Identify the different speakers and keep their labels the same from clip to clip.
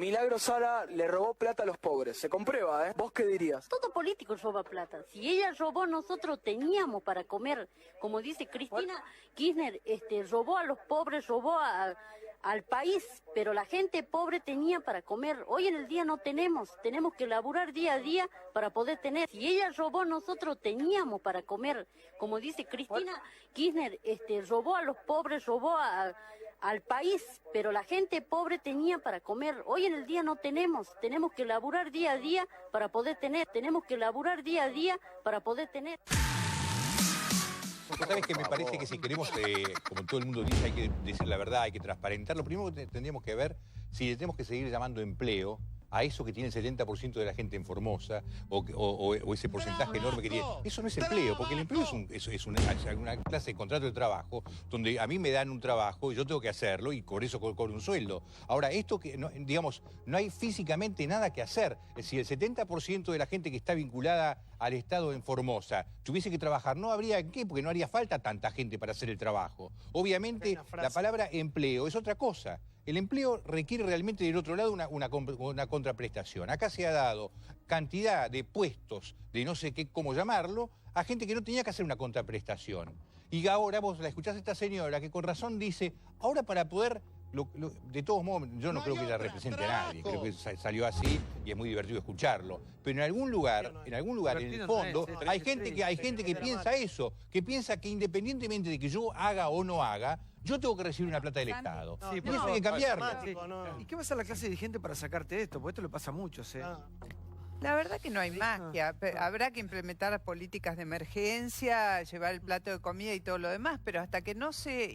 Speaker 1: Milagro Sala le robó plata a los pobres. Se comprueba, ¿eh? ¿Vos qué dirías?
Speaker 2: Todo político roba plata. Si ella robó, nosotros teníamos para comer. Como dice Cristina Kirchner, robó a los pobres, robó al país, pero la gente pobre tenía para comer. Hoy en el día no tenemos que laburar día a día para poder tener. Si ella robó, nosotros teníamos para comer. Como dice Cristina Kirchner, robó a los pobres, robó al país, pero la gente pobre tenía para comer. Hoy en el día no tenemos que laburar día a día para poder tener. Tenemos que laburar día a día para poder tener.
Speaker 3: Vos sabés que me parece que si queremos, como todo el mundo dice, hay que decir la verdad, hay que transparentar. Lo primero que tendríamos que ver si le tenemos que seguir llamando empleo a eso que tiene el 70% de la gente en Formosa o ese porcentaje enorme que tiene. Eso no es empleo, porque el empleo es una clase de contrato de trabajo donde a mí me dan un trabajo y yo tengo que hacerlo y por eso cobro un sueldo. Ahora, esto que, digamos, no hay físicamente nada que hacer. Si el 70% de la gente que está vinculada al Estado en Formosa tuviese que trabajar, no habría qué, porque no haría falta tanta gente para hacer el trabajo. Obviamente, la palabra empleo es otra cosa. El empleo requiere realmente del otro lado una contraprestación. Acá se ha dado cantidad de puestos, de no sé qué, cómo llamarlo, a gente que no tenía que hacer una contraprestación. Y ahora vos la escuchás a esta señora que con razón dice, ahora para poder... de todos modos, yo no creo que ella represente a nadie, creo que salió así y es muy divertido escucharlo. Pero en algún lugar, en el fondo, hay gente que piensa eso, que piensa que independientemente de que yo haga o no haga, yo tengo que recibir una plata del Estado.
Speaker 4: Sí,
Speaker 3: y eso hay que cambiarlo.
Speaker 4: ¿Y qué va a hacer la clase dirigente para sacarte esto? Porque esto le pasa a muchos, ¿eh?
Speaker 5: La verdad que no hay magia. Habrá que implementar políticas de emergencia, llevar el plato de comida y todo lo demás, pero hasta que no se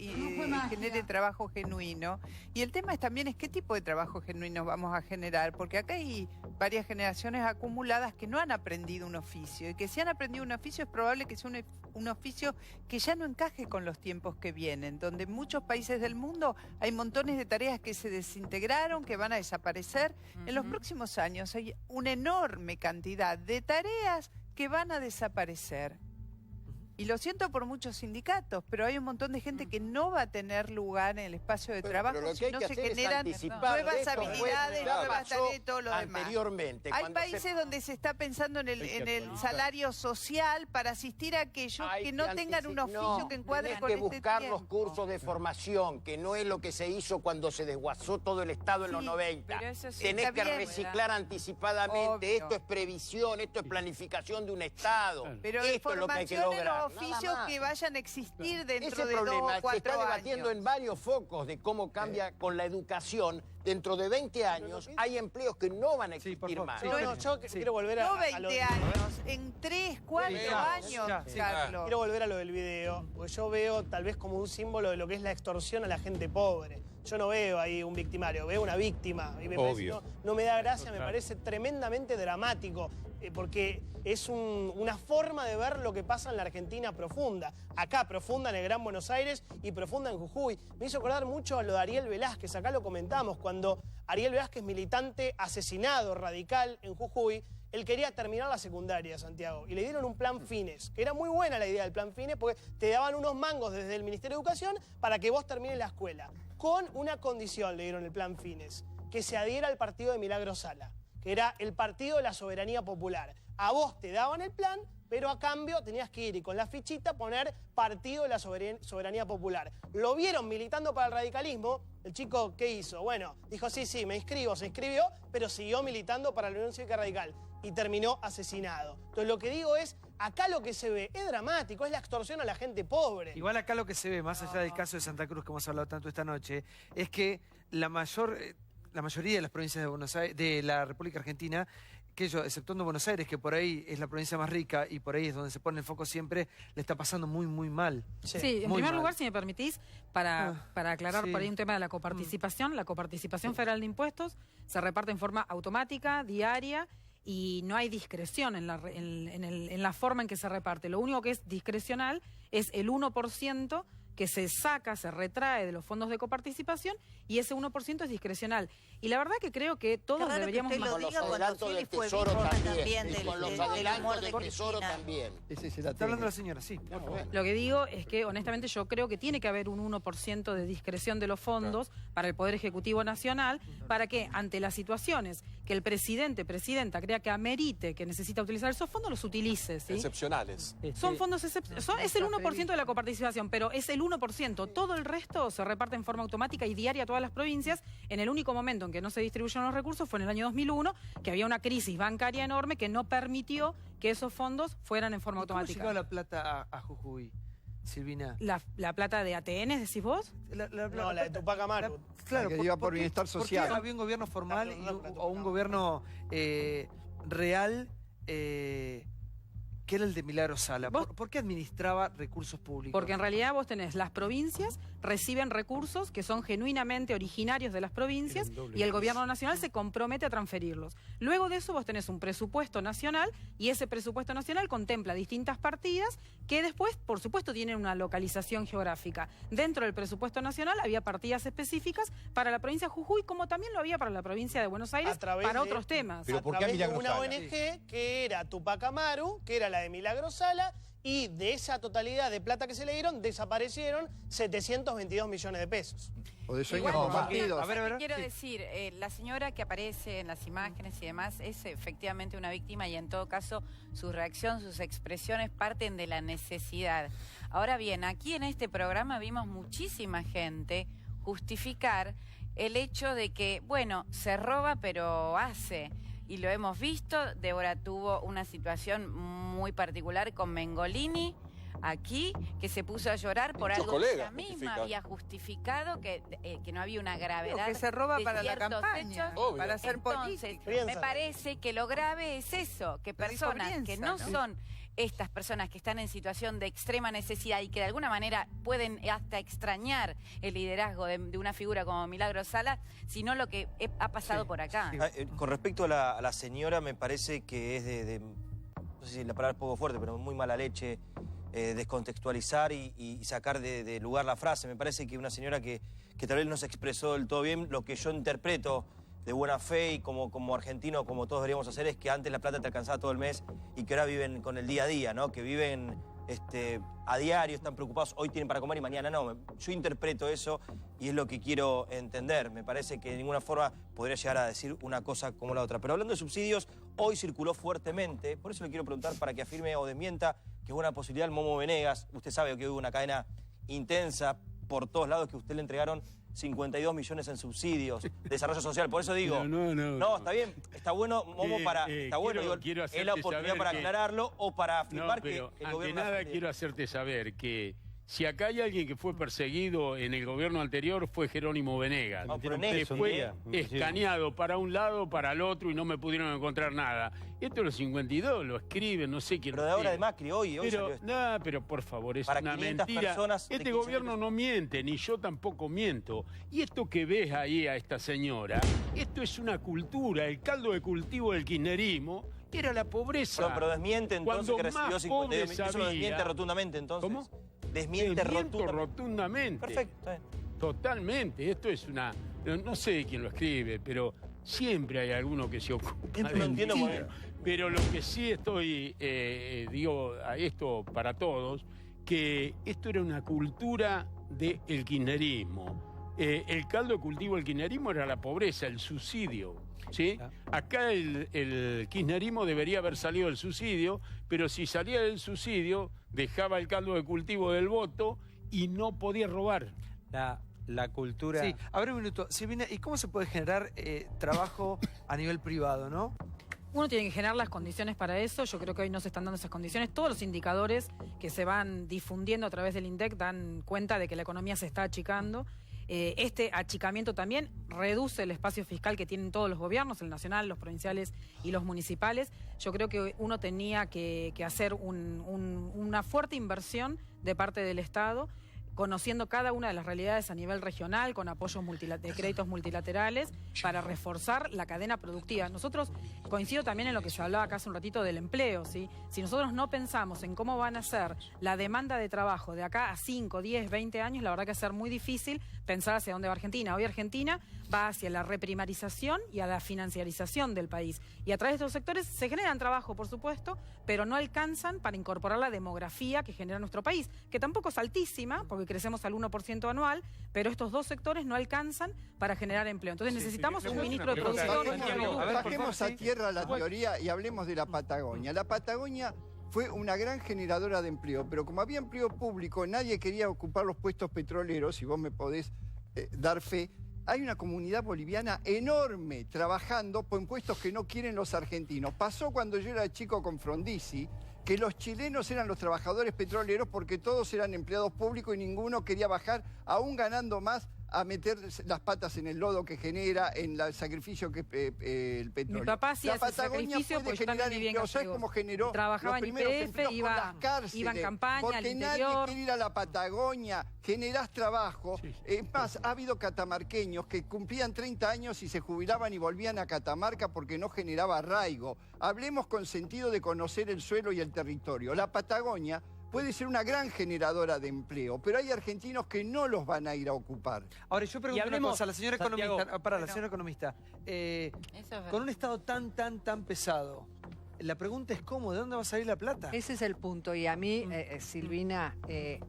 Speaker 5: genere trabajo genuino. Y el tema también es qué tipo de trabajo genuino vamos a generar, porque acá hay varias generaciones acumuladas que no han aprendido un oficio, y que si han aprendido un oficio es probable que sea un oficio que ya no encaje con los tiempos que vienen, donde en muchos países del mundo hay montones de tareas que se desintegraron, que van a desaparecer. En los próximos años hay una enorme cantidad de tareas que van a desaparecer. Y lo siento por muchos sindicatos, pero hay un montón de gente que no va a tener lugar en el espacio de trabajo si no se generan nuevas habilidades, nuevas tareas y todo lo demás. Hay países donde se está pensando en el salario social para asistir a aquellos que no tengan un oficio que encuadre con este tiempo.
Speaker 6: Hay que buscar los cursos de formación, que no es lo que se hizo cuando se desguazó todo el Estado en los 90. Tenés que reciclar anticipadamente. Obvio. Esto es previsión, esto es planificación de un Estado.
Speaker 5: Pero
Speaker 6: esto es lo que hay que lograr.
Speaker 5: Oficios que vayan a existir dentro de 2 o 4 años.
Speaker 6: Se está debatiendo en varios focos de cómo cambia con la educación. Dentro de 20 años hay empleos que no van a existir más.
Speaker 7: Yo quiero volver a...
Speaker 5: No 20 años, en 3, 4 años, Carlos.
Speaker 7: Quiero volver a lo del video, porque yo veo tal vez como un símbolo de lo que es la extorsión a la gente pobre. Yo no veo ahí un victimario, veo una víctima. Y me parece, no me da gracia, me parece tremendamente dramático, porque es una forma de ver lo que pasa en la Argentina profunda. Acá profunda en el Gran Buenos Aires y profunda en Jujuy. Me hizo acordar mucho a lo de Ariel Velázquez, acá lo comentamos, cuando Ariel Velázquez, militante asesinado radical en Jujuy, él quería terminar la secundaria, Santiago, y le dieron un plan Fines, que era muy buena la idea del plan Fines, porque te daban unos mangos desde el Ministerio de Educación para que vos termines la escuela. Con una condición le dieron el plan Fines, que se adhiera al partido de Milagro Sala, que era el partido de la soberanía popular. A vos te daban el plan, pero a cambio tenías que ir y con la fichita poner partido de la soberanía popular. Lo vieron militando para el radicalismo. El chico, ¿qué hizo? Bueno, dijo, sí, me inscribo, se inscribió, pero siguió militando para la Unión Cívica Radical y terminó asesinado. Entonces lo que digo es, acá lo que se ve es dramático, es la extorsión a la gente pobre.
Speaker 4: Igual acá lo que se ve, más allá del caso de Santa Cruz que hemos hablado tanto esta noche, es que la mayoría de las provincias de Buenos Aires, de la República Argentina, exceptuando Buenos Aires, que por ahí es la provincia más rica y por ahí es donde se pone el foco siempre, le está pasando muy, muy mal.
Speaker 8: Sí, en primer lugar, si me permitís, para aclarar por ahí un tema de la coparticipación, la coparticipación federal de impuestos se reparte en forma automática, diaria, y no hay discreción en la forma en que se reparte. Lo único que es discrecional es el 1% que se saca, se retrae de los fondos de coparticipación y ese 1% es discrecional. Y la verdad que creo que todos deberíamos...
Speaker 6: Con los adelantos del Tesoro también. Con los adelantos del Tesoro también.
Speaker 4: Está hablando la señora, sí.
Speaker 8: Lo que digo es que, honestamente, yo creo que tiene que haber un 1% de discreción de los fondos para el Poder Ejecutivo Nacional, para que, ante las situaciones que el presidenta crea que amerite, que necesita utilizar esos fondos, los utilice. ¿Sí?
Speaker 9: Excepcionales.
Speaker 8: Son fondos excepcionales. Es el 1% de la coparticipación, pero es el 1%. Todo el resto se reparte en forma automática y diaria a todas las provincias. En el único momento en que no se distribuyeron los recursos fue en el año 2001, que había una crisis bancaria enorme que no permitió que esos fondos fueran en forma automática.
Speaker 4: ¿Cómo llegó la plata a Jujuy, Silvina?
Speaker 8: ¿La plata de ATN, decís vos?
Speaker 7: No, la de Tupac Amaru.
Speaker 4: Claro,
Speaker 10: que iba por bienestar social.
Speaker 4: ¿Por qué había un gobierno formal o un gobierno real que era el de Milagro Sala? ¿Por qué administraba recursos públicos?
Speaker 8: Porque en realidad vos tenés, las provincias reciben recursos que son genuinamente originarios de las provincias y el gobierno nacional se compromete a transferirlos. Luego de eso vos tenés un presupuesto nacional y ese presupuesto nacional contempla distintas partidas que después, por supuesto, tienen una localización geográfica. Dentro del presupuesto nacional había partidas específicas para la provincia de Jujuy, como también lo había para la provincia de Buenos Aires, para otros temas.
Speaker 3: ¿Pero por qué
Speaker 7: a través de una ONG que era Tupac Amaru, que era la de Milagro Sala, y de esa totalidad de plata que se le dieron, desaparecieron 722 millones de pesos.
Speaker 10: O de sueños compartidos.
Speaker 11: Quiero decir, la señora que aparece en las imágenes y demás es efectivamente una víctima y en todo caso su reacción, sus expresiones parten de la necesidad. Ahora bien, aquí en este programa vimos muchísima gente justificar el hecho de que, bueno, se roba pero hace. Y lo hemos visto, Débora tuvo una situación muy particular con Mengolini, aquí, que se puso a llorar por algo que ella misma había justificado, que no había una gravedad.
Speaker 5: Que se roba para la campaña, para hacer política.
Speaker 11: Me parece que lo grave es eso, que personas que no son estas personas que están en situación de extrema necesidad y que de alguna manera pueden hasta extrañar el liderazgo de una figura como Milagro Sala, sino lo que ha pasado por acá.
Speaker 12: Con respecto a la señora, me parece que es no sé si la palabra es poco fuerte, pero muy mala leche, descontextualizar y sacar de lugar la frase. Me parece que una señora que tal vez no se expresó del todo bien, lo que yo interpreto de buena fe y como argentino, como todos deberíamos hacer, es que antes la plata te alcanzaba todo el mes y que ahora viven con el día a día, ¿no? Que viven a diario, están preocupados, hoy tienen para comer y mañana no. Yo interpreto eso y es lo que quiero entender. Me parece que de ninguna forma podría llegar a decir una cosa como la otra. Pero hablando de subsidios, hoy circuló fuertemente, por eso le quiero preguntar para que afirme o desmienta que es una posibilidad el Momo Venegas. Usted sabe que hubo una cadena intensa por todos lados que a usted le entregaron 52 millones en subsidios, desarrollo social. Por eso digo, no, está bien, está bueno, Momo, está bueno, digo, es la oportunidad para aclararlo o para afirmar que el gobierno...
Speaker 13: Ante nada quiero hacerte saber que si acá hay alguien que fue perseguido en el gobierno anterior fue Jerónimo Venegas. Que fue escaneado para un lado, para el otro y no me pudieron encontrar nada. Esto de los 52 lo escriben, no sé quién.
Speaker 12: Pero de ahora de Macri, hoy
Speaker 13: pero, pero por favor, es una mentira. Este gobierno no miente, ni yo tampoco miento. Y esto que ves ahí a esta señora, esto es una cultura, el caldo de cultivo del kirchnerismo era la pobreza.
Speaker 12: No, pero desmiente entonces que recibió 52 millones. Eso lo desmiente rotundamente entonces.
Speaker 13: ¿Cómo?
Speaker 12: Desmiente
Speaker 13: rotundamente.
Speaker 12: Perfecto.
Speaker 13: Totalmente. Esto es una... No sé quién lo escribe, pero siempre hay alguno que se ocupa.
Speaker 12: No entiendo muy bien.
Speaker 13: Pero lo que sí estoy, digo a esto para todos, que esto era una cultura del kirchnerismo. El caldo de cultivo del kirchnerismo era la pobreza, el subsidio. ¿Sí? Acá el kirchnerismo debería haber salido del subsidio, pero si salía del subsidio, dejaba el caldo de cultivo del voto y no podía robar.
Speaker 14: La cultura...
Speaker 4: Sí, a ver un minuto. Silvina, ¿y cómo se puede generar trabajo a nivel privado, no?
Speaker 8: Uno tiene que generar las condiciones para eso. Yo creo que hoy no se están dando esas condiciones. Todos los indicadores que se van difundiendo a través del INDEC dan cuenta de que la economía se está achicando. Este achicamiento también reduce el espacio fiscal que tienen todos los gobiernos, el nacional, los provinciales y los municipales. Yo creo que uno tenía que hacer una fuerte inversión de parte del Estado conociendo cada una de las realidades a nivel regional, con apoyos de créditos multilaterales, para reforzar la cadena productiva. Nosotros, coincido también en lo que se hablaba acá hace un ratito del empleo, ¿sí? Si nosotros no pensamos en cómo van a ser la demanda de trabajo de acá a 5, 10, 20 años, la verdad que va a ser muy difícil pensar hacia dónde va Argentina. Hoy Argentina va hacia la reprimarización y a la financiarización del país. Y a través de estos sectores se generan trabajo, por supuesto, pero no alcanzan para incorporar la demografía que genera nuestro país, que tampoco es altísima, porque crecemos al 1% anual, pero estos dos sectores no alcanzan para generar empleo. Entonces necesitamos un ministro de producción.
Speaker 10: Bajemos a tierra la teoría y hablemos de la Patagonia. La Patagonia fue una gran generadora de empleo, pero como había empleo público, nadie quería ocupar los puestos petroleros, y vos me podés dar fe. Hay una comunidad boliviana enorme trabajando por puestos que no quieren los argentinos. Pasó cuando yo era chico con Frondizi, que los chilenos eran los trabajadores petroleros porque todos eran empleados públicos y ninguno quería bajar, aún ganando más, a meter las patas en el lodo que genera, en el sacrificio que el petróleo.
Speaker 8: Mi papá hacía ese sacrificio porque yo también vivía en Gallegos.
Speaker 10: ¿Sabes cómo generó
Speaker 8: trabajaba
Speaker 10: los
Speaker 8: en
Speaker 10: primeros
Speaker 8: YPF,
Speaker 10: empleos con las cárceles?
Speaker 8: iba en campaña
Speaker 10: porque
Speaker 8: al interior.
Speaker 10: Nadie quiere ir a la Patagonia, generás trabajo. Es más, ha habido catamarqueños que cumplían 30 años y se jubilaban y volvían a Catamarca porque no generaba arraigo. Hablemos con sentido de conocer el suelo y el territorio. La Patagonia puede ser una gran generadora de empleo, pero hay argentinos que no los van a ir a ocupar.
Speaker 4: Ahora, yo pregunto una cosa a la señora economista. La señora economista. Con un Estado tan pesado, la pregunta es ¿cómo? ¿De dónde va a salir la plata?
Speaker 9: Ese es el punto. Y a mí, Silvina,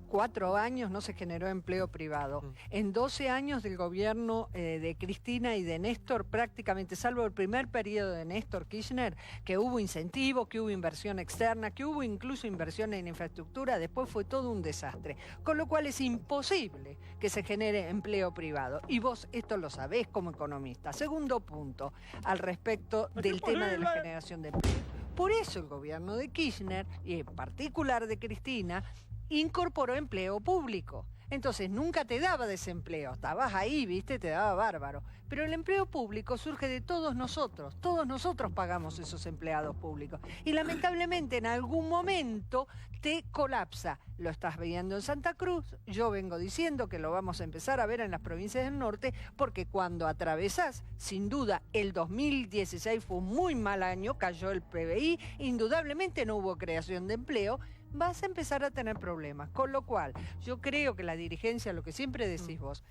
Speaker 9: 4 años no se generó empleo privado. En 12 años del gobierno de Cristina y de Néstor, prácticamente, salvo el primer periodo de Néstor Kirchner, que hubo incentivo, que hubo inversión externa, que hubo incluso inversión en infraestructura, después fue todo un desastre. Con lo cual es imposible que se genere empleo privado. Y vos esto lo sabés como economista. Segundo punto, al respecto del tema de la generación de empleo. Por eso el gobierno de Kirchner, y en particular de Cristina, incorporó empleo público. Entonces nunca te daba desempleo, estabas ahí, viste, te daba bárbaro. Pero el empleo público surge de todos nosotros pagamos esos empleados públicos. Y lamentablemente en algún momento te colapsa. Lo estás viendo en Santa Cruz, yo vengo diciendo que lo vamos a empezar a ver en las provincias del norte, porque cuando atravesás, sin duda, el 2016 fue un muy mal año, cayó el PBI, indudablemente no hubo creación de empleo, vas a empezar a tener problemas. Con lo cual, yo creo que la dirigencia, lo que siempre decís vos,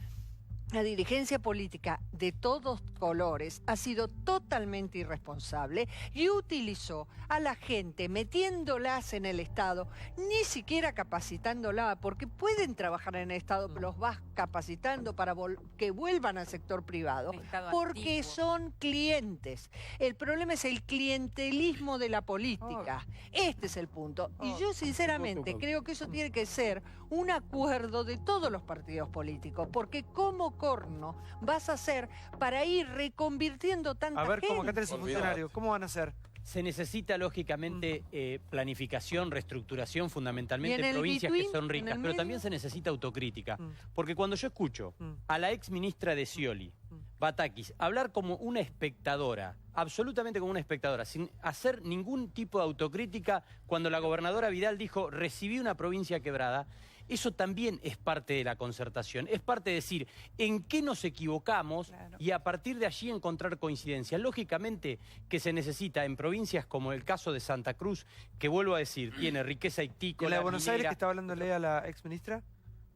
Speaker 9: la dirigencia política de todos colores ha sido totalmente irresponsable y utilizó a la gente metiéndolas en el Estado, ni siquiera capacitándola, porque pueden trabajar en el Estado, pero los vas capacitando para que vuelvan al sector privado, porque son clientes. El problema es el clientelismo de la política. Este es el punto. Y yo sinceramente creo que eso tiene que ser un acuerdo de todos los partidos políticos, porque como corno vas a hacer para ir reconvirtiendo tanta gente.
Speaker 4: A ver, como acá tenés un funcionario, ¿cómo van a hacer?
Speaker 14: Se necesita, lógicamente, planificación, reestructuración, fundamentalmente en provincias que son ricas, pero también se necesita autocrítica. Porque cuando yo escucho a la ex ministra de Scioli, Batakis, hablar como una espectadora, absolutamente como una espectadora, sin hacer ningún tipo de autocrítica, cuando la gobernadora Vidal dijo, recibí una provincia quebrada, eso también es parte de la concertación, es parte de decir en qué nos equivocamos y a partir de allí encontrar coincidencias. Lógicamente que se necesita en provincias como el caso de Santa Cruz, que vuelvo a decir, tiene riqueza ictícola,
Speaker 4: ¿Y en la de Buenos Aires que estaba hablándole a la exministra?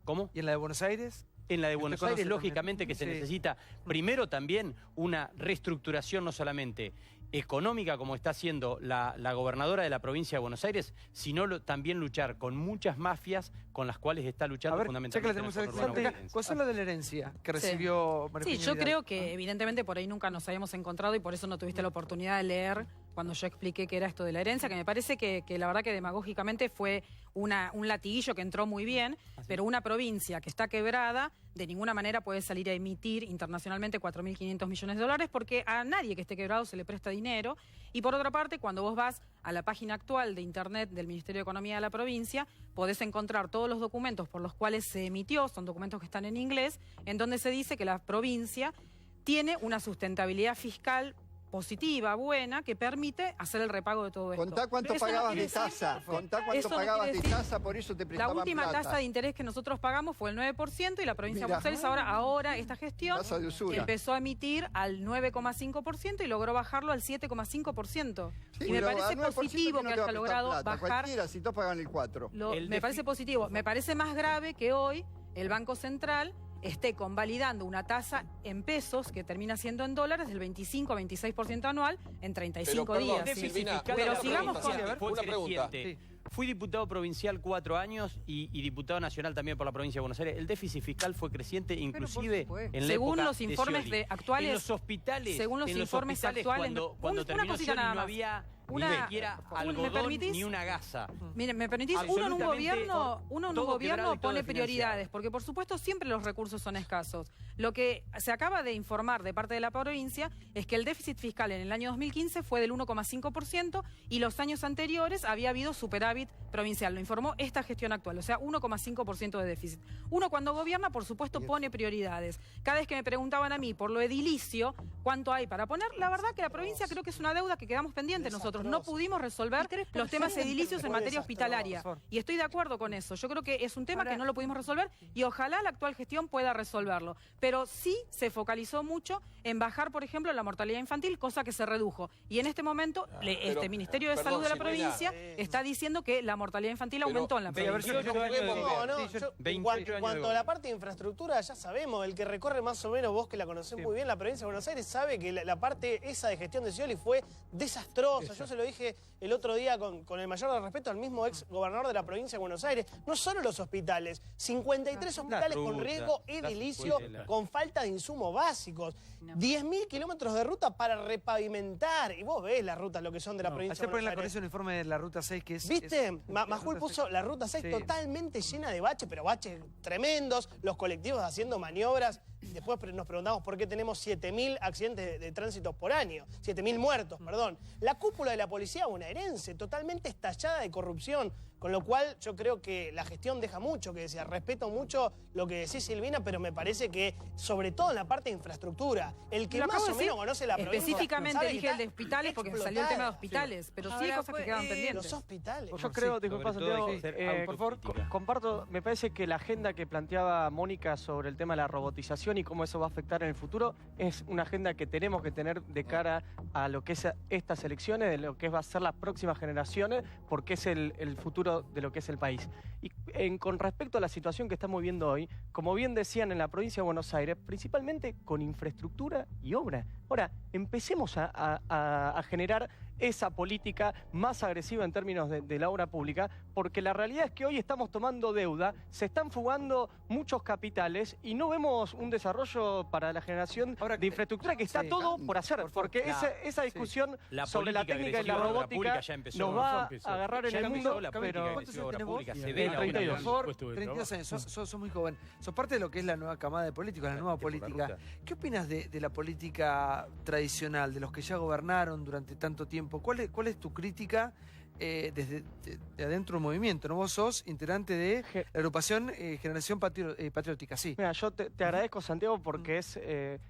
Speaker 14: ¿Cómo?
Speaker 4: ¿Y en la de Buenos Aires?
Speaker 14: En la de Buenos Aires, lógicamente que se necesita primero también una reestructuración no solamente económica, como está haciendo la gobernadora de la provincia de Buenos Aires, sino también luchar con muchas mafias con las cuales está luchando fundamentalmente.
Speaker 4: ¿Cuál es la de la herencia que recibió María
Speaker 8: yo creo que evidentemente por ahí nunca nos habíamos encontrado y por eso no tuviste la oportunidad de leer cuando yo expliqué qué era esto de la herencia, que me parece que la verdad que demagógicamente fue un latiguillo que entró muy bien, pero una provincia que está quebrada de ninguna manera puede salir a emitir internacionalmente 4.500 millones de dólares porque a nadie que esté quebrado se le presta dinero. Y por otra parte, cuando vos vas a la página actual de Internet del Ministerio de Economía de la provincia, podés encontrar todos los documentos por los cuales se emitió, son documentos que están en inglés, en donde se dice que la provincia tiene una sustentabilidad fiscal positiva, buena, que permite hacer el repago de todo esto.
Speaker 10: Contá cuánto pagabas de tasa, contá cuánto pagabas de tasa, por eso te prestaban
Speaker 8: La última
Speaker 10: plata.
Speaker 8: tasa de interés que nosotros pagamos fue el 9% y la provincia de Buenos Aires ahora esta gestión empezó a emitir al 9,5% y logró bajarlo al 7,5%.
Speaker 10: Sí,
Speaker 8: y me parece positivo que haya logrado bajar.
Speaker 10: Cualquiera, si todos pagan el 4.
Speaker 8: Me parece positivo. Me parece más grave que hoy el Banco Central esté convalidando una tasa en pesos que termina siendo en dólares del 25 a 26% anual en 35 días.
Speaker 14: Pero sigamos con... Una pregunta. Fui diputado provincial 4 años y diputado nacional también por la provincia de Buenos Aires. El déficit fiscal fue creciente inclusive en la
Speaker 8: según
Speaker 14: época
Speaker 8: los informes
Speaker 14: de
Speaker 8: actuales,
Speaker 14: en los hospitales,
Speaker 8: según los informes actuales,
Speaker 14: cuando terminó Scioli no había ni siquiera algodón ni una gasa.
Speaker 8: Miren, ¿me permitís? Uno en un gobierno pone prioridades, porque por supuesto siempre los recursos son escasos. Lo que se acaba de informar de parte de la provincia es que el déficit fiscal en el año 2015 fue del 1,5% y los años anteriores había habido superávit provincial. Lo informó esta gestión actual, o sea, 1,5% de déficit. Uno cuando gobierna, por supuesto, pone prioridades. Cada vez que me preguntaban a mí por lo edilicio, ¿cuánto hay para poner? La verdad que la provincia creo que es una deuda que quedamos pendientes nosotros. No pudimos resolver los temas edilicios en materia hospitalaria. Y estoy de acuerdo con eso. Yo creo que es un tema que no lo pudimos resolver y ojalá la actual gestión pueda resolverlo. Pero sí se focalizó mucho en bajar, por ejemplo, la mortalidad infantil, cosa que se redujo. Y en este momento, este Ministerio de Salud de la provincia está diciendo que la mortalidad infantil aumentó en la provincia.
Speaker 7: En cuanto a la parte de infraestructura, ya sabemos, el que recorre más o menos, vos que la conocés muy bien, la provincia de Buenos Aires, sabe que la parte esa de gestión de Scioli fue desastrosa. Yo se lo dije el otro día con el mayor respeto al mismo ex gobernador de la provincia de Buenos Aires. No solo los hospitales, 53 hospitales con riesgo edilicio, con falta de insumos básicos, 10.000 kilómetros de ruta para repavimentar. Y vos ves las rutas, lo que son de la provincia de Buenos Aires.
Speaker 4: Con ese informe de la Ruta 6 que es...
Speaker 7: ¿Viste? Majul puso la Ruta 6 totalmente llena de baches, pero baches tremendos, los colectivos haciendo maniobras. Después nos preguntamos por qué tenemos 7.000 accidentes de tránsito por año, 7.000 muertos, perdón. La cúpula de la policía bonaerense, totalmente estallada de corrupción, con lo cual yo creo que la gestión deja mucho que decir. Respeto mucho lo que decís, Silvina, pero me parece que, sobre todo en la parte de infraestructura, el que más o menos conoce la provincia...
Speaker 8: Específicamente dije el de hospitales porque salió el tema de hospitales, pero sí hay cosas que quedan pendientes.
Speaker 7: Los hospitales.
Speaker 15: Yo creo, disculpa Santiago, por favor, comparto, me parece que la agenda que planteaba Mónica sobre el tema de la robotización y cómo eso va a afectar en el futuro es una agenda que tenemos que tener de cara a lo que es estas elecciones, de lo que va a ser las próximas generaciones, porque es el futuro de lo que es el país. Y con respecto a la situación que estamos viendo hoy, como bien decían en la provincia de Buenos Aires, principalmente con infraestructura y obra. Ahora, empecemos a generar esa política más agresiva en términos de la obra pública, porque la realidad es que hoy estamos tomando deuda, se están fugando muchos capitales y no vemos un desarrollo para la generación de infraestructura que está todo por hacer, porque esa discusión sobre la técnica y la robótica nos va a agarrar en el mundo, pero...
Speaker 4: ¿Cuántos años tenés vos? 32 años, sos muy joven. Sos parte de lo que es la nueva camada de políticos, la nueva política. ¿Qué opinas de la política tradicional, de los que ya gobernaron durante tanto tiempo? ¿Cuál es tu crítica desde de adentro del movimiento? ¿No? Vos sos integrante de la agrupación Generación Patriótica, sí.
Speaker 15: Mira, yo te agradezco, Santiago, porque es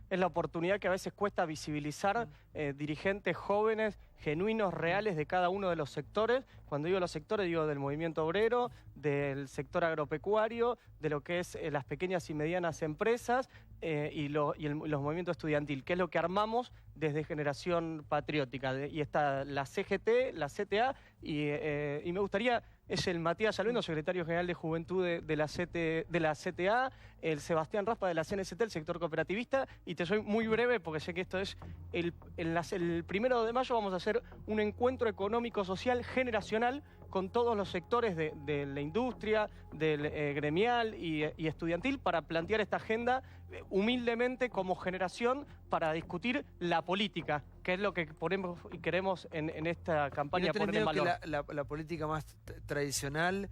Speaker 15: la oportunidad que a veces cuesta visibilizar dirigentes jóvenes, genuinos, reales de cada uno de los sectores. Cuando digo los sectores, digo del movimiento obrero, del sector agropecuario, de lo que es las pequeñas y medianas empresas y los movimientos estudiantil, que es lo que armamos desde Generación Patriótica. Y está la CGT, la CTA y me gustaría... Es el Matías Alvendo, secretario general de Juventud de la CTA, el Sebastián Raspa de la CNCT, el sector cooperativista, y te soy muy breve porque sé que esto es el 1 de mayo vamos a hacer un encuentro económico-social generacional con todos los sectores de la industria, del gremial y estudiantil para plantear esta agenda humildemente como generación para discutir la política, que es lo que ponemos y queremos en esta campaña poner en valor.
Speaker 4: Que la política más tradicional,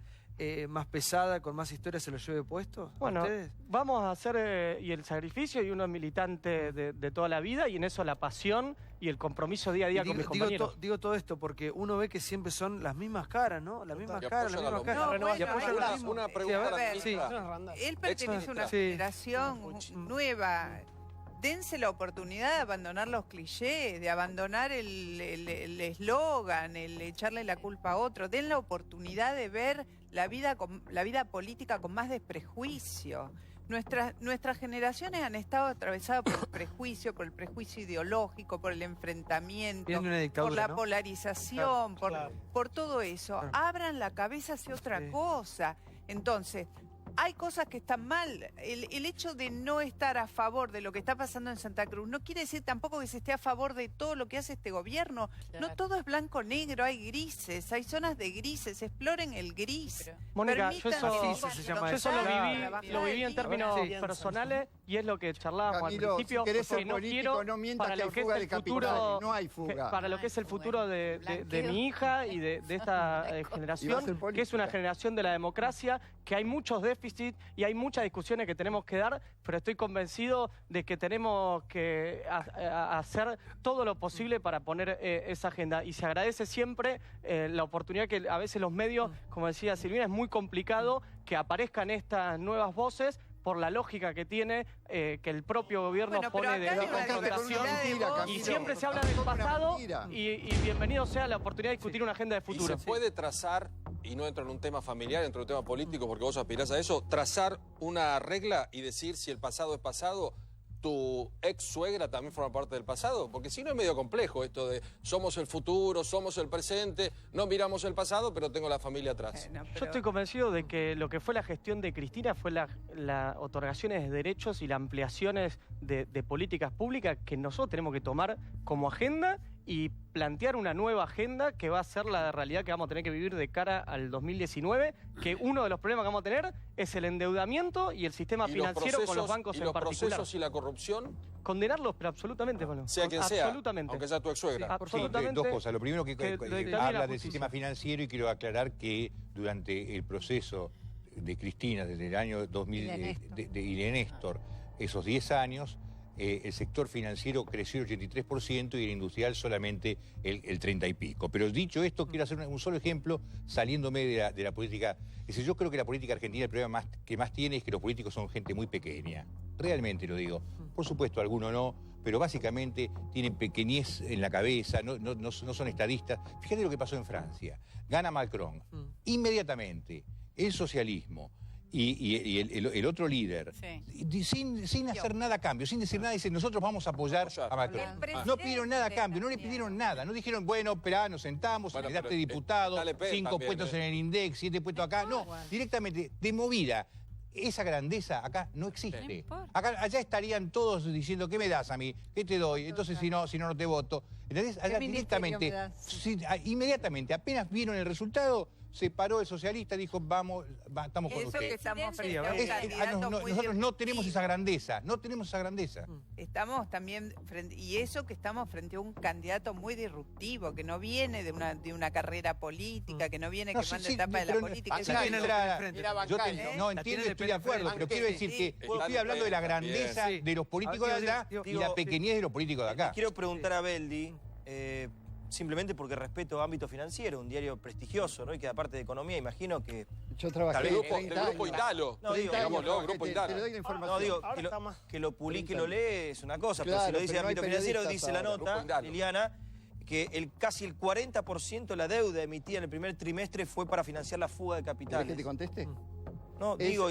Speaker 4: más pesada, con más historia, se lo lleve puesto?
Speaker 15: Bueno, vamos a hacer y el sacrificio, y uno es militante de toda la vida, y en eso la pasión y el compromiso día a día con mis compañeros.
Speaker 4: Digo todo esto porque uno ve que siempre son las mismas caras, ¿no? Las mismas caras, las mismas caras.
Speaker 5: Una pregunta a la ministra. Él pertenece a una generación nueva, dense la oportunidad de abandonar los clichés, de abandonar el eslogan, el echarle la culpa a otro. Den la oportunidad de ver la vida política con más desprejuicio. Nuestras generaciones han estado atravesadas por el prejuicio ideológico, por el enfrentamiento, por la polarización, por todo eso. Abran la cabeza hacia otra cosa. Entonces, hay cosas que están mal. El hecho de no estar a favor de lo que está pasando en Santa Cruz no quiere decir tampoco que se esté a favor de todo lo que hace este gobierno. Claro. No todo es blanco-negro, hay grises, hay zonas de grises, exploren el gris.
Speaker 15: Mónica, yo eso lo viví en términos personales y es lo que charlábamos al principio.
Speaker 10: Si querés ser político, no mientas que hay fuga de capitales, no hay fuga.
Speaker 15: Para lo que es el futuro de mi hija y de esta generación, que es una generación de la democracia, que hay muchos déficits y hay muchas discusiones que tenemos que dar, pero estoy convencido de que tenemos que hacer todo lo posible para poner esa agenda. Y se agradece siempre la oportunidad que a veces los medios, como decía Silvina, es muy complicado que aparezcan estas nuevas voces por la lógica que tiene que el propio gobierno pone de confrontación. Y siempre se habla del pasado y bienvenido sea la oportunidad de discutir una agenda de futuro.
Speaker 16: ¿Y se puede trazar, y no entro en un tema familiar, entro en un tema político porque vos aspirás a eso, trazar una regla y decir si el pasado es pasado, tu ex suegra también forma parte del pasado? Porque si no es medio complejo esto de somos el futuro, somos el presente, no miramos el pasado, pero tengo la familia atrás.
Speaker 15: Yo estoy convencido de que lo que fue la gestión de Cristina fue la otorgaciones de derechos y las ampliaciones de políticas públicas que nosotros tenemos que tomar como agenda y plantear una nueva agenda que va a ser la realidad que vamos a tener que vivir de cara al 2019, que uno de los problemas que vamos a tener es el endeudamiento y el sistema financiero con los bancos en particular.
Speaker 16: ¿Y los procesos y la corrupción?
Speaker 15: Condenarlos, pero absolutamente, bueno.
Speaker 16: Sea quien sea, aunque sea tu ex suegra.
Speaker 3: Sí, dos cosas. Lo primero que habla del sistema financiero y quiero aclarar que durante el proceso de Cristina, desde el año 2000 y de Néstor, esos 10 años, el sector financiero creció el 83% y el industrial solamente el 30 y pico. Pero dicho esto, quiero hacer un solo ejemplo saliéndome de la política. Es decir, yo creo que la política argentina el problema que más tiene es que los políticos son gente muy pequeña. Realmente lo digo. Por supuesto, algunos no, pero básicamente tienen pequeñez en la cabeza, no son estadistas. Fíjate lo que pasó en Francia. Gana Macron. Inmediatamente, el socialismo y el otro líder, sin hacer nada a cambio, sin decir nada, dicen nosotros vamos a apoyar a Macron. No pidieron nada a cambio, no le pidieron nada, no dijeron, bueno, esperá, nos sentamos, quedaste diputado, 5 puestos en el INDEC, 7 puestos acá. No, directamente, de movida. Esa grandeza acá no existe. Allá estarían todos diciendo, ¿qué me das a mí? ¿Qué te doy? Entonces, si no te voto. ¿Entendés? Allá directamente, inmediatamente, apenas vieron el resultado, se paró el socialista, dijo, estamos con usted. Nosotros no tenemos esa grandeza,
Speaker 5: Estamos también y eso que estamos frente a un candidato muy disruptivo, que no viene de una carrera política, que no viene quemando etapa de la política.
Speaker 3: No entiendo, estoy de acuerdo, pero quiero decir que estoy hablando de la grandeza de los políticos de allá y la pequeñez de los políticos de acá.
Speaker 12: Quiero preguntar a Beldi, simplemente porque respeto Ámbito Financiero, un diario prestigioso, ¿no? Y que aparte de economía, imagino que...
Speaker 10: Yo trabajé
Speaker 16: del Grupo Italo.
Speaker 12: No,
Speaker 16: Grupo Italo.
Speaker 10: Te doy la información.
Speaker 12: No, digo, que lo publique y lo lee es una cosa, pero si lo dice Ámbito Financiero, dice la nota, Liliana, que casi el 40% de la deuda emitida en el primer trimestre fue para financiar la fuga de capitales.
Speaker 10: ¿Querés que te conteste?
Speaker 12: No, digo,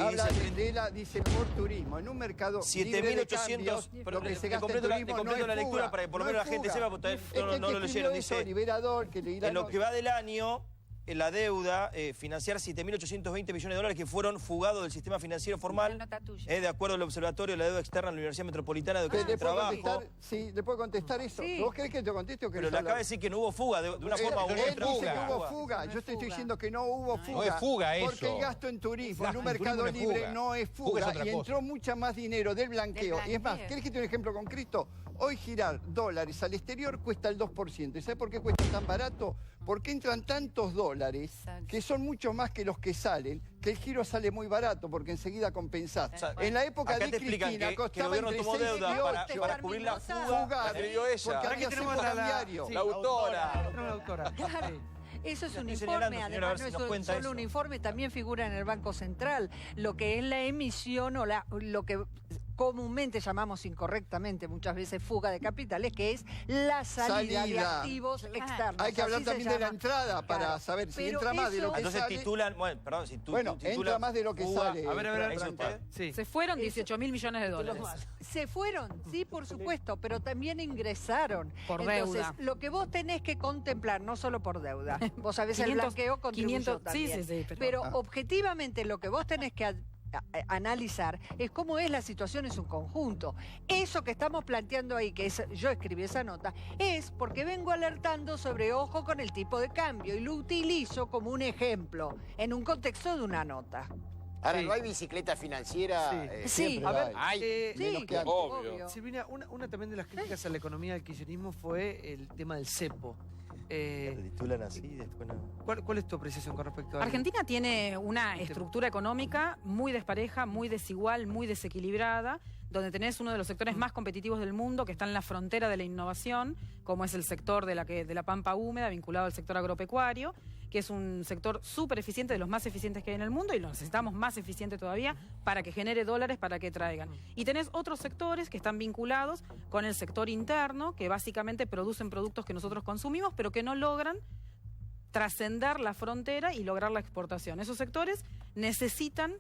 Speaker 10: dice por turismo, en un mercado
Speaker 12: 7.800,
Speaker 10: lo que se gasta en turismo no es
Speaker 12: la lectura para que por lo menos la gente sepa, porque no lo leyeron. Dice,
Speaker 10: Liberador, que
Speaker 12: en lo que va del año, la deuda, financiar 7.820 millones de dólares que fueron fugados del sistema financiero formal, de acuerdo al Observatorio de la Deuda Externa de la Universidad Metropolitana de Educación y Trabajo.
Speaker 10: Sí, ¿le puedo contestar eso? Sí. ¿Vos querés que te conteste o querés
Speaker 12: Pero le acaba de decir que no hubo fuga, de una forma u otra.
Speaker 10: Él dice que hubo fuga, yo te estoy diciendo que no hubo fuga.
Speaker 3: No es fuga eso.
Speaker 10: Porque el gasto en turismo, en un mercado libre, no es fuga. Y entró mucha más dinero del blanqueo. Y es más, ¿querés que te dé un ejemplo concreto? Hoy girar dólares al exterior cuesta el 2%. ¿Y sabes por qué cuesta tan barato? Porque entran tantos dólares que son mucho más que los que salen, que el giro sale muy barato porque enseguida compensás. En la época de Cristina costaba entre 6 y 8
Speaker 12: para cubrir la fuga.
Speaker 10: Porque había cepo cambiario.
Speaker 16: La autora.
Speaker 9: Eso es un informe, además no es solo un informe, también figura en el Banco Central, lo que es la emisión o lo que comúnmente llamamos incorrectamente muchas veces fuga de capitales, que es la salida de activos externos.
Speaker 10: Hay que hablar también de la entrada para saber si entra más de lo que
Speaker 12: entonces
Speaker 10: sale.
Speaker 12: titulan, bueno, perdón, si
Speaker 10: Bueno, entra más de lo que sale.
Speaker 4: A ver. Sí.
Speaker 8: Se fueron 18.000 millones de dólares.
Speaker 9: Se fueron, sí, por supuesto, pero también ingresaron.
Speaker 8: Por
Speaker 9: Entonces,
Speaker 8: deuda.
Speaker 9: lo que vos tenés que contemplar, no solo por deuda, vos sabés
Speaker 8: 500,
Speaker 9: el blanqueo contribuyó también.
Speaker 8: Sí,
Speaker 9: pero objetivamente lo que vos tenés que analizar es cómo es la situación en su conjunto. Eso que estamos planteando ahí, que es, yo escribí esa nota, es porque vengo alertando sobre ojo con el tipo de cambio y lo utilizo como un ejemplo en un contexto de una nota.
Speaker 6: Ahora, ¿no hay bicicleta financiera?
Speaker 9: Sí,
Speaker 10: a ver,
Speaker 6: obvio.
Speaker 4: Silvina, una también de las críticas a la economía del kirchnerismo fue el tema del cepo.
Speaker 12: Lo titulan así y después no.
Speaker 4: ¿Cuál es tu apreciación con respecto a
Speaker 8: Argentina tiene una estructura económica muy despareja, muy desigual, muy desequilibrada, donde tenés uno de los sectores más competitivos del mundo que está en la frontera de la innovación, como es el sector de la pampa húmeda vinculado al sector agropecuario, que es un sector súper eficiente, de los más eficientes que hay en el mundo, y lo necesitamos más eficiente todavía para que genere dólares, para que traigan. Y tenés otros sectores que están vinculados con el sector interno, que básicamente producen productos que nosotros consumimos, pero que no logran trascender la frontera y lograr la exportación. Esos sectores necesitan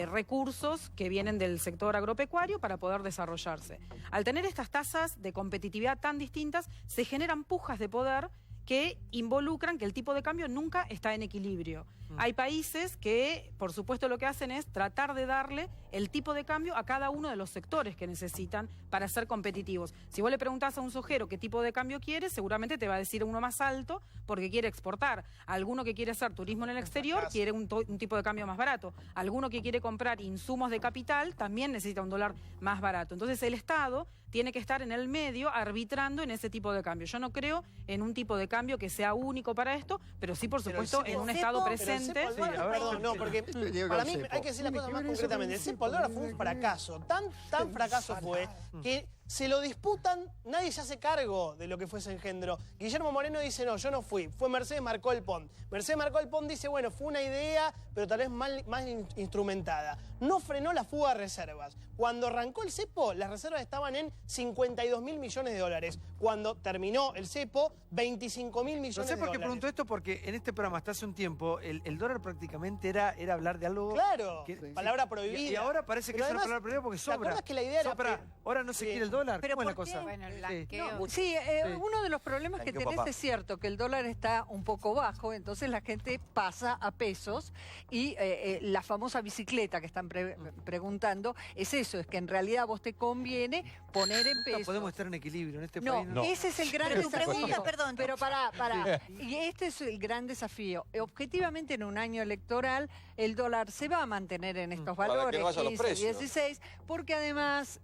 Speaker 8: recursos que vienen del sector agropecuario para poder desarrollarse. Al tener estas tasas de competitividad tan distintas, se generan pujas de poder que involucran que el tipo de cambio nunca está en equilibrio. Hay países que, por supuesto, lo que hacen es tratar de darle el tipo de cambio a cada uno de los sectores que necesitan para ser competitivos. Si vos le preguntás a un sojero qué tipo de cambio quiere, seguramente te va a decir uno más alto porque quiere exportar. Alguno que quiere hacer turismo en el exterior quiere un tipo de cambio más barato. Alguno que quiere comprar insumos de capital también necesita un dólar más barato. Entonces el Estado tiene que estar en el medio arbitrando en ese tipo de cambio. Yo no creo en un tipo de cambio que sea único para esto, pero sí, por supuesto, en un Estado presente.
Speaker 7: Perdón, no, porque para mí hay que decir las cosas más concretamente. El cepo al dólar fue un fracaso. Tan fracaso fue que se lo disputan, nadie se hace cargo de lo que fue ese engendro. Guillermo Moreno dice, no, yo no fui, fue Mercedes Marcó el Pont. Mercedes Marcó el Pont dice, bueno, fue una idea, pero tal vez más instrumentada. No frenó la fuga de reservas. Cuando arrancó el cepo, las reservas estaban en 52.000 millones de dólares. Cuando terminó el cepo, 25.000 millones de dólares.
Speaker 4: No sé por qué pregunto esto, porque en este programa hasta hace un tiempo el dólar prácticamente era hablar de algo...
Speaker 7: Claro, palabra prohibida.
Speaker 4: Y ahora parece que es una palabra prohibida porque sobra.
Speaker 7: ¿Te acuerdas que la idea era
Speaker 4: ahora no se quiere el dólar?
Speaker 9: ¿Pero
Speaker 4: ¿Cómo es la
Speaker 9: por
Speaker 4: cosa?
Speaker 9: qué?
Speaker 11: Bueno, el blanqueo.
Speaker 9: Sí, uno de los problemas que tenés es cierto, que el dólar está un poco bajo, entonces la gente pasa a pesos y la famosa bicicleta que están preguntando es eso, es que en realidad a vos te conviene poner en pesos.
Speaker 4: No podemos estar en equilibrio en este país.
Speaker 9: No, ese es el gran
Speaker 17: Pero tu
Speaker 9: desafío.
Speaker 17: pregunta, perdón.
Speaker 9: Pero pará. Y este es el gran desafío. Objetivamente, en un año electoral, el dólar se va a mantener en estos
Speaker 16: Para que
Speaker 9: valores,
Speaker 16: no vayan los
Speaker 9: 15,
Speaker 16: precios.
Speaker 9: 16, porque además,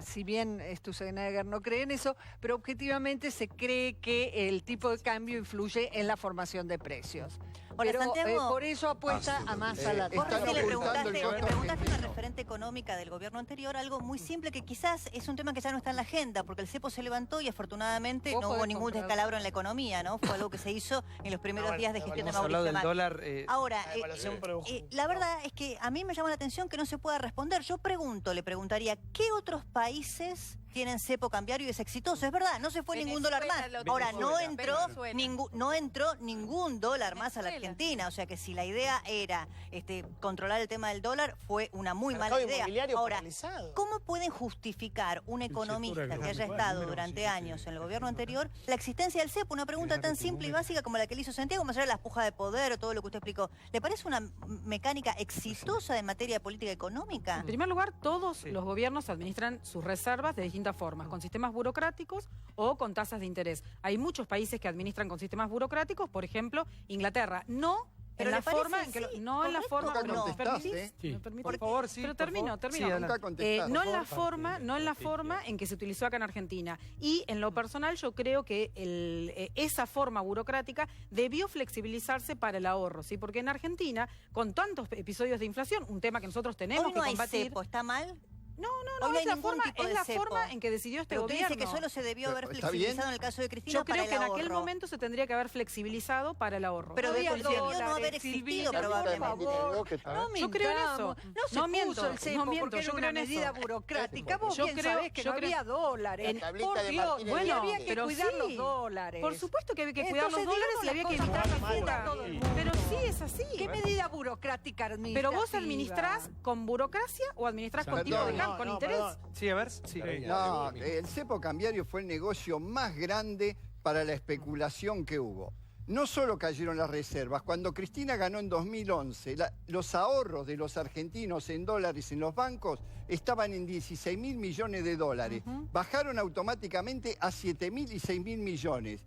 Speaker 9: si bien Sturzenegger no cree en eso, pero objetivamente se cree que el tipo de cambio influye en la formación de precios.
Speaker 17: Hola,
Speaker 9: Pero
Speaker 17: Santiago.
Speaker 9: por eso apuesta a más a la
Speaker 17: Vos recién le
Speaker 10: ocultando el
Speaker 17: preguntaste a una referente económica del gobierno anterior algo muy simple que quizás es un tema que ya no está en la agenda, porque el cepo se levantó y afortunadamente no hubo ningún descalabro en la economía, ¿no? Fue algo que se hizo en los primeros días de gestión de Mauricio Macri. Ahora, la verdad es que a mí me llama la atención que no se pueda responder. Yo le preguntaría, ¿qué otros países tienen cepo cambiario y es exitoso? Es verdad, no se fue ningún dólar más. Ahora, no entró ningún dólar más a la Argentina. O sea que si la idea era controlar el tema del dólar, fue una muy mala idea. Ahora, ¿cómo pueden justificar un economista que haya estado durante años en el gobierno anterior la existencia del cepo? Una pregunta tan simple y básica como la que le hizo Santiago, más allá de las pujas de poder o todo lo que usted explicó. ¿Le parece una mecánica exitosa en materia de política económica?
Speaker 8: En primer lugar, todos los gobiernos administran sus reservas de distintas formas, con sistemas burocráticos o con tasas de interés. Hay muchos países que administran con sistemas burocráticos, por ejemplo, Inglaterra. No en la forma en que no en la forma ¿me permitís? ¿Me permitís?
Speaker 4: Por favor, sí.
Speaker 8: Pero termino.
Speaker 4: Sí,
Speaker 8: no en la forma en que se utilizó acá en Argentina. Y en lo personal yo creo que esa forma burocrática debió flexibilizarse para el ahorro, ¿sí? Porque en Argentina, con tantos episodios de inflación, un tema que nosotros tenemos
Speaker 17: Hoy no
Speaker 8: que combatir.
Speaker 17: hay cepo, ¿está mal?
Speaker 8: No, es la forma en que decidió este gobierno.
Speaker 17: Dice que solo se debió haber flexibilizado en el caso de Cristina para el ahorro.
Speaker 8: Yo creo que en aquel momento se tendría que haber flexibilizado para el ahorro.
Speaker 17: Pero debió no haber existido probablemente.
Speaker 8: Yo creo en eso.
Speaker 9: No miento, porque era una medida burocrática. Vos bien sabés que no había dólares. Por Dios, bueno, había que cuidar los dólares.
Speaker 8: Por supuesto que había que cuidar los dólares y había que evitar la fuga. Pero sí es así.
Speaker 9: ¿Qué medida burocrática administrativa?
Speaker 8: Pero vos administrás con burocracia o administrás con tipo de cambio, con interés.
Speaker 4: Sí, a ver. Sí.
Speaker 10: No, el cepo cambiario fue el negocio más grande para la especulación que hubo. No solo cayeron las reservas, cuando Cristina ganó en 2011, los ahorros de los argentinos en dólares en los bancos estaban en 16.000 millones de dólares. Bajaron automáticamente a 7.000 y 6.000 millones.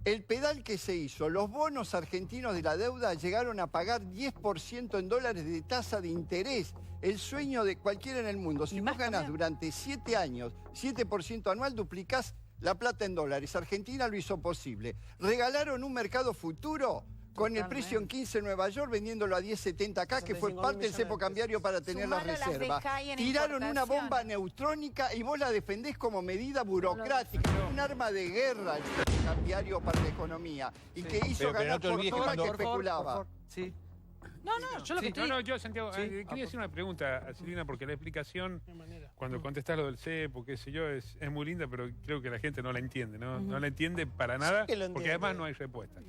Speaker 10: El pedal que se hizo, los bonos argentinos de la deuda llegaron a pagar 10% en dólares de tasa de interés. El sueño de cualquiera en el mundo. Si vos ganás durante 7 años, 7% anual, duplicás la plata en dólares. Argentina lo hizo posible. Regalaron un mercado futuro con el precio en 15 en Nueva York, vendiéndolo a 10.70 acá, que fue parte del cepo cambiario para tener las reservas. Tiraron una bomba neutrónica y vos la defendés como medida burocrática. Un arma de guerra el cepo cambiario para la economía. Y que hizo ganar por todo el que especulaba.
Speaker 4: Sí.
Speaker 8: Yo lo que estoy...
Speaker 18: yo, Santiago, quería hacer una pregunta a Silvina, porque la explicación, cuando contestás lo del cepo, qué sé yo, es muy linda, pero creo que la gente no la entiende, ¿no? No la entiende para nada, porque además no hay respuesta.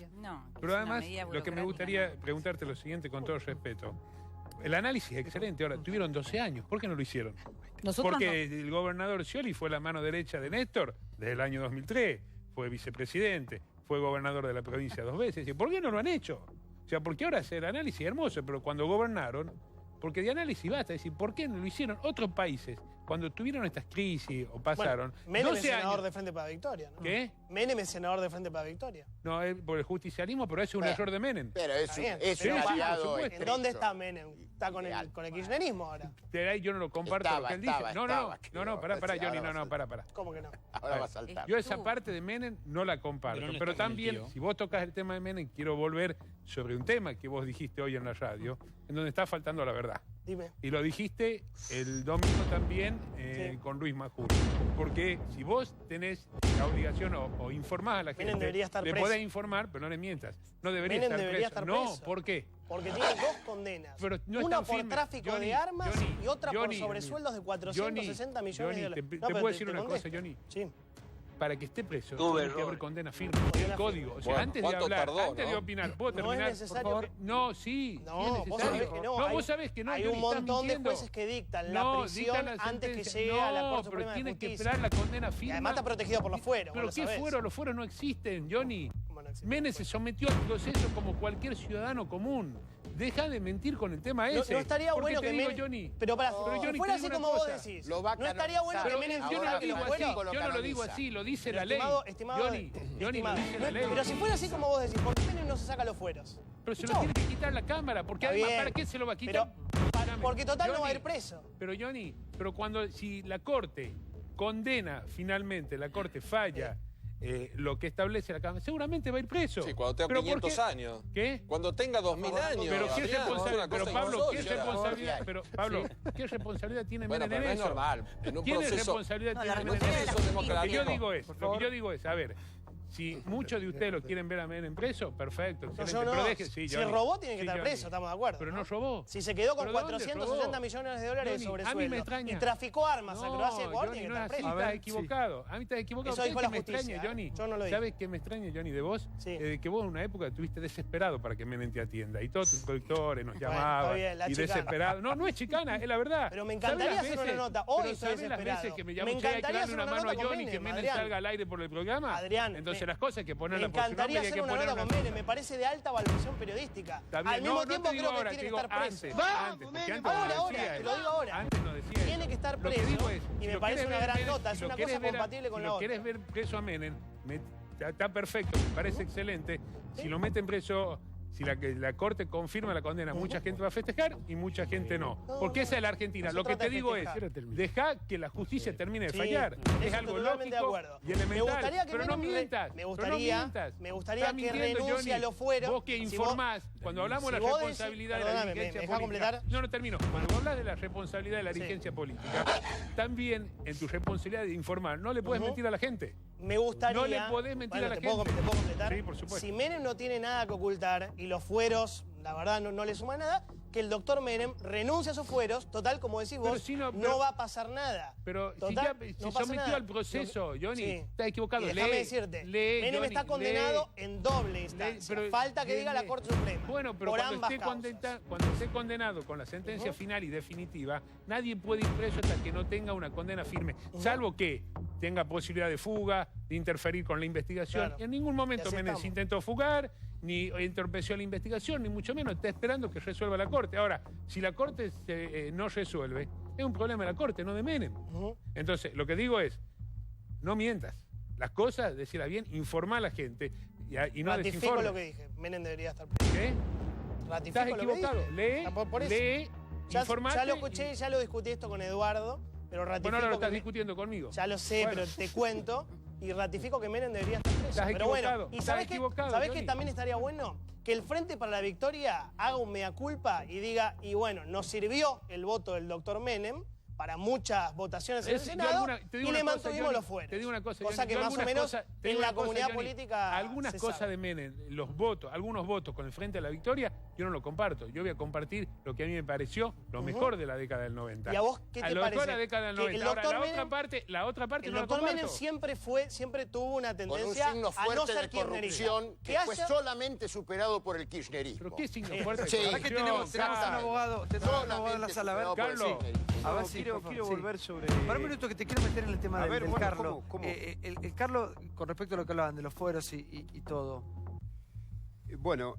Speaker 18: Pero además, lo que me gustaría preguntarte lo siguiente, con todo respeto. El análisis es excelente. Ahora, tuvieron 12 años. ¿Por qué no lo hicieron? Porque el gobernador Scioli fue la mano derecha de Néstor desde el año 2003. Fue vicepresidente, fue gobernador de la provincia 2 veces. ¿Y por qué no lo han hecho? O sea, porque ahora hacer análisis es hermoso, pero cuando gobernaron, porque de análisis basta, es decir, ¿por qué no lo hicieron otros países? Cuando tuvieron estas crisis o pasaron...
Speaker 7: Bueno, Menem es senador de Frente para Victoria, ¿no?
Speaker 18: ¿Qué?
Speaker 7: Menem es senador de Frente para Victoria.
Speaker 18: No, es por el justicialismo, pero ese es un error de Menem.
Speaker 6: Pero es un aliado.
Speaker 7: ¿En dónde está Menem? Está con el kirchnerismo ahora.
Speaker 18: De ahí yo no lo comparto lo que él dice. No, pará, Johnny, pará.
Speaker 7: ¿Cómo que no?
Speaker 6: Ahora va a saltar.
Speaker 18: Yo esa parte de Menem no la comparto. Pero también, si vos tocas el tema de Menem, quiero volver sobre un tema que vos dijiste hoy en la radio, en donde está faltando la verdad.
Speaker 7: Dime.
Speaker 18: Y lo dijiste el domingo también con Luis Majul. Porque si vos tenés la obligación o informás a la gente, le podés informar, pero no le mientas. No debería estar preso. No, ¿por qué?
Speaker 7: Porque tiene 2 condenas. Una por tráfico de armas y otra por sobresueldos de 460 millones de dólares.
Speaker 18: ¿Te puedo decir una cosa, Johnny?
Speaker 7: Sí.
Speaker 18: Para que esté preso, tiene que haber condena firme. El código. O sea, antes de hablar, antes de opinar, ¿puedo terminar?
Speaker 7: No es necesario.
Speaker 18: No, sí.
Speaker 7: No, vos sabés que no.
Speaker 18: Vos sabés que no.
Speaker 7: Hay un montón de jueces que dictan la prisión antes que llegue a la Corte Suprema de Justicia.
Speaker 18: Pero tiene que esperar la condena firme.
Speaker 7: Además está protegido por los fueros.
Speaker 18: ¿Pero qué fueros? Los fueros no existen, Johnny. Menem se sometió al proceso como cualquier ciudadano común. Deja de mentir con el tema ese.
Speaker 7: No estaría bueno que Menem...
Speaker 18: Johnny,
Speaker 7: pero si fuera así como vos decís, no estaría bueno que Menem...
Speaker 18: Yo no lo digo así, lo dice la ley. Johnny, lo dice la ley.
Speaker 7: Pero si fuera así como vos decís, ¿por qué Menem no se saca los fueros?
Speaker 18: Pero se lo tiene que quitar la Cámara, porque además, ¿para qué se lo va a quitar?
Speaker 7: Porque total no va a ir preso.
Speaker 18: Pero Johnny, si la Corte condena finalmente, la Corte falla... lo que establece la Cámara, seguramente va a ir preso.
Speaker 16: Sí, cuando tenga 500 años.
Speaker 18: ¿Qué?
Speaker 16: Cuando tenga 2000 años.
Speaker 18: Pero ¿qué responsabilidad? Pero Pablo, ¿qué responsabilidad tiene Menem en eso?
Speaker 16: Es normal. En un
Speaker 18: ¿Quién
Speaker 16: proceso,
Speaker 18: responsabilidad tiene Menem en eso? Lo que yo digo es, a ver, si muchos de ustedes lo quieren ver a Menem preso, perfecto, excelente. Pero deje,
Speaker 7: si robó, tiene que estar preso, estamos de acuerdo.
Speaker 18: Pero no robó.
Speaker 7: Si se quedó con 460 millones de dólares de sobresueldo y traficó armas a Croacia y Ecuador, tiene que estar preso.
Speaker 18: A mí estás equivocado. A mí estás equivocado.
Speaker 7: Eso dijo la
Speaker 18: justicia. Me extraña, Johnny.
Speaker 7: Yo no lo dije.
Speaker 18: ¿Sabes qué me extraña, Johnny, de vos? Que vos en una época estuviste desesperado para que Menem te atienda. Y todos tus productores nos llamaban. Y desesperados. No es chicana, es la verdad.
Speaker 7: Pero me encantaría hacer una nota. Hoy estoy desesperado.
Speaker 18: ¿Sabes las veces que me llamó que hay que darle una mano a Johnny, que Menem salga al aire por el programa?
Speaker 7: Adrián.
Speaker 18: Entonces las cosas que poner
Speaker 7: me encantaría hacer una nota con Menem, me parece de alta valoración periodística. Al mismo tiempo creo que tiene que estar preso. Ahora, te lo digo ahora.
Speaker 18: Antes no decía eso.
Speaker 7: Tiene que estar preso y me parece una gran nota, es una cosa compatible con la otra.
Speaker 18: Si querés ver preso a Menem, está perfecto, me parece excelente. Si lo meten preso Si la Corte confirma la condena, mucha gente va a festejar y mucha gente no. Porque esa es la Argentina. Lo que te digo es, deja que la justicia termine de fallar. Es algo lógico y elemental. Pero no mientas.
Speaker 7: Me gustaría que renuncie a los fueros.
Speaker 18: Vos que informás, cuando hablamos de la responsabilidad de la dirigencia política... No termino. Cuando hablas de la responsabilidad de la dirigencia política, también en tu responsabilidad de informar, no le puedes mentir a la gente.
Speaker 7: Me gustaría...
Speaker 18: No le podés mentir a la gente.
Speaker 7: ¿Te puedo completar?
Speaker 18: Sí, por supuesto.
Speaker 7: Si Menem no tiene nada que ocultar y los fueros, la verdad, no le suma nada, que el doctor Menem renuncie a esos fueros, total, como decís vos,
Speaker 18: si
Speaker 7: no va a pasar nada.
Speaker 18: Pero
Speaker 7: total,
Speaker 18: si ya sometió al proceso, Johnny, está equivocado.
Speaker 7: Déjame decirte, Menem Johnny, está condenado en doble instancia. Falta que diga la Corte Suprema.
Speaker 18: Bueno, pero cuando esté condenado con la sentencia final y definitiva, nadie puede ir preso hasta que no tenga una condena firme, salvo que tenga posibilidad de fuga, de interferir con la investigación. En ningún momento Menem se intentó fugar, ni entorpeció la investigación, ni mucho menos. Está esperando que resuelva la Corte. Ahora, si la Corte no resuelve, es un problema de la Corte, no de Menem. Entonces, lo que digo es, no mientas. Las cosas, decirlas bien, informa a la gente y no
Speaker 7: ratifico
Speaker 18: desinformes.
Speaker 7: Lo que dije. Menem debería estar preso.
Speaker 18: ¿Qué?
Speaker 7: Ratifico
Speaker 18: Estás equivocado. Lee, informate.
Speaker 7: Ya lo escuché, ya lo discutí esto con Eduardo, pero ratifico.
Speaker 18: Bueno, ahora lo estás discutiendo conmigo.
Speaker 7: Ya lo sé, pero te cuento. Y ratifico que Menem debería estar preso. Pero bueno, ¿y sabés qué también estaría bueno? Que el Frente para la Victoria haga un mea culpa y diga, y bueno, nos sirvió el voto del doctor Menem para muchas votaciones en el Senado y le mantuvimos los fueros.
Speaker 18: Te digo una cosa,
Speaker 7: cosa que más o menos en la comunidad política
Speaker 18: algunas cosas de Menem, algunos votos con el Frente a la Victoria, yo no lo comparto. Yo voy a compartir lo que a mí me pareció lo mejor de la década del 90.
Speaker 7: ¿Y a vos qué te parece?
Speaker 18: De la década del 90. Ahora, la otra parte no la comparto.
Speaker 7: El doctor Menem siempre tuvo una tendencia
Speaker 6: con un signo fuerte de corrupción que fue solamente superado por el kirchnerismo.
Speaker 18: ¿Pero qué signo fuerte de
Speaker 4: corrupción? Que tenemos un abogado en la sala. A ver,
Speaker 18: Carlos.
Speaker 4: A ver si quiero volver sobre... Para un minuto que te quiero meter en el tema del Carlos. ¿Cómo? El Carlos, con respecto a lo que hablaban de los fueros y todo.
Speaker 19: Bueno,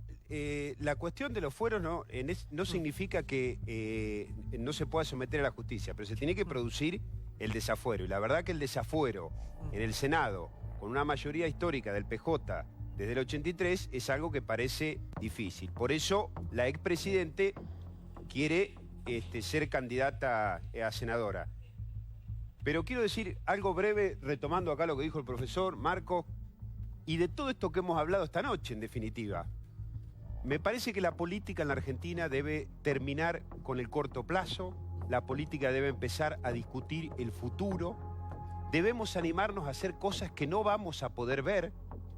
Speaker 19: la cuestión de los fueros no significa que no se pueda someter a la justicia, pero se tiene que producir el desafuero. Y la verdad que el desafuero en el Senado, con una mayoría histórica del PJ desde el 83, es algo que parece difícil. Por eso la expresidente quiere ser candidata a senadora. Pero quiero decir algo breve, retomando acá lo que dijo el profesor Marco, y de todo esto que hemos hablado esta noche, en definitiva. Me parece que la política en la Argentina debe terminar con el corto plazo, la política debe empezar a discutir el futuro, debemos animarnos a hacer cosas que no vamos a poder ver.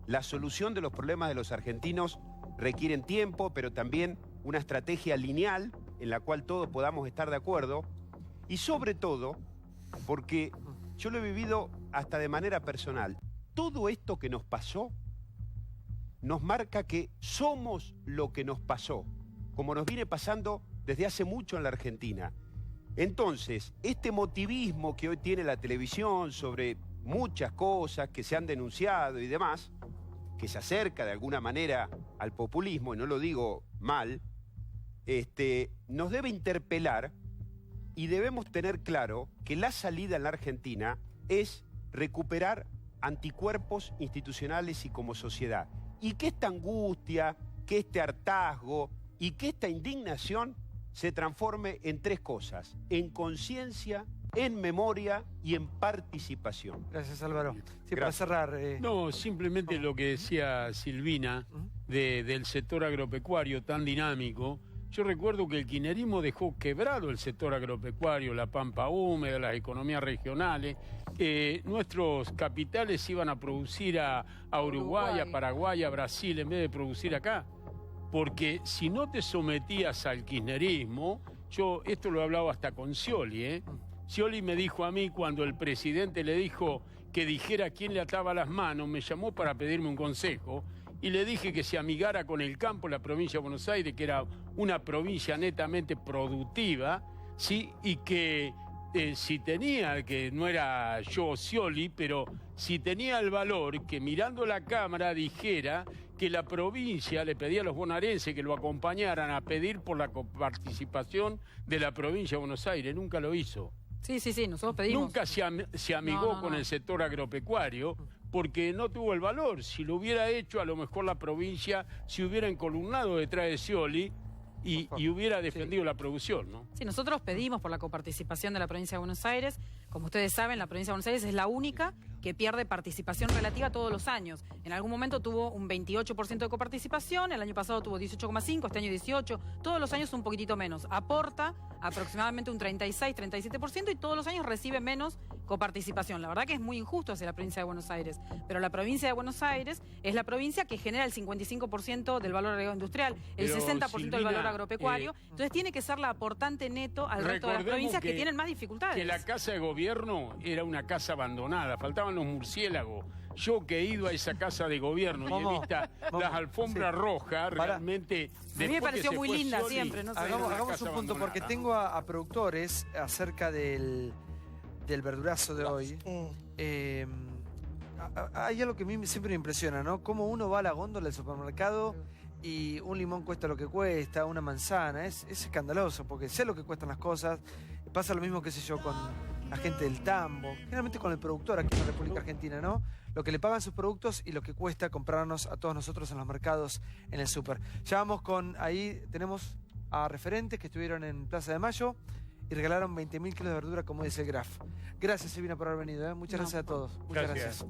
Speaker 19: La solución de los problemas de los argentinos requieren tiempo, pero también una estrategia lineal en la cual todos podamos estar de acuerdo, y sobre todo, porque yo lo he vivido hasta de manera personal, todo esto que nos pasó nos marca que somos lo que nos pasó, como nos viene pasando desde hace mucho en la Argentina. Entonces, este motivismo que hoy tiene la televisión sobre muchas cosas que se han denunciado y demás, que se acerca de alguna manera al populismo, y no lo digo mal, nos debe interpelar y debemos tener claro que la salida en la Argentina es recuperar anticuerpos institucionales y como sociedad. Y que esta angustia, que este hartazgo y que esta indignación se transforme en tres cosas: en conciencia, en memoria y en participación.
Speaker 4: Gracias, Álvaro. Sí, para cerrar...
Speaker 13: No, simplemente lo que decía Silvina del sector agropecuario tan dinámico. Yo recuerdo que el kirchnerismo dejó quebrado el sector agropecuario, la pampa húmeda, las economías regionales. Nuestros capitales iban a producir a Uruguay, a Paraguay, a Brasil, en vez de producir acá. Porque si no te sometías al kirchnerismo, esto lo he hablado hasta con Scioli, Scioli me dijo a mí, cuando el presidente le dijo que dijera quién le ataba las manos, me llamó para pedirme un consejo. Y le dije que se amigara con el campo, la provincia de Buenos Aires, que era una provincia netamente productiva, ¿sí? Y que si tenía, que no era yo Scioli, pero si tenía el valor que mirando la Cámara dijera que la provincia, le pedía a los bonaerenses que lo acompañaran a pedir por la participación de la provincia de Buenos Aires. Nunca lo hizo.
Speaker 8: Sí, nosotros pedimos.
Speaker 13: Nunca se amigó con el sector agropecuario, porque no tuvo el valor. Si lo hubiera hecho, a lo mejor la provincia se hubiera encolumnado detrás de Scioli y hubiera defendido la producción, ¿no?
Speaker 8: Sí, nosotros pedimos por la coparticipación de la provincia de Buenos Aires. Como ustedes saben, la provincia de Buenos Aires es la única que pierde participación relativa todos los años. En algún momento tuvo un 28% de coparticipación, el año pasado tuvo 18,5%, este año 18%, todos los años un poquitito menos. Aporta aproximadamente un 36-37% y todos los años recibe menos coparticipación. La verdad que es muy injusto hacia la provincia de Buenos Aires, pero la provincia de Buenos Aires es la provincia que genera el 55% del valor agregado industrial, el 60% del valor agropecuario, entonces tiene que ser la aportante neto al resto de las provincias que tienen más dificultades.
Speaker 13: Que la casa de gobierno era una casa abandonada, faltaban los murciélagos. Yo que he ido a esa casa de gobierno y he visto las alfombras rojas, realmente...
Speaker 8: A mí me pareció muy linda siempre, no sé.
Speaker 4: Hagamos un punto, porque tengo a productores acerca del verdurazo de hoy. Hay algo que a mí siempre me impresiona, ¿no? Cómo uno va a la góndola del supermercado y un limón cuesta lo que cuesta, una manzana. Es escandaloso, porque sé lo que cuestan las cosas. Pasa lo mismo, qué sé yo, con la gente del tambo, generalmente con el productor aquí en la República Argentina, ¿no? Lo que le pagan sus productos y lo que cuesta comprarnos a todos nosotros en los mercados, en el súper. Ya vamos con, ahí tenemos a referentes que estuvieron en Plaza de Mayo y regalaron 20.000 kilos de verdura, como dice el Graf. Gracias, Silvina, por haber venido, ¿eh? Muchas gracias a todos. Muchas gracias.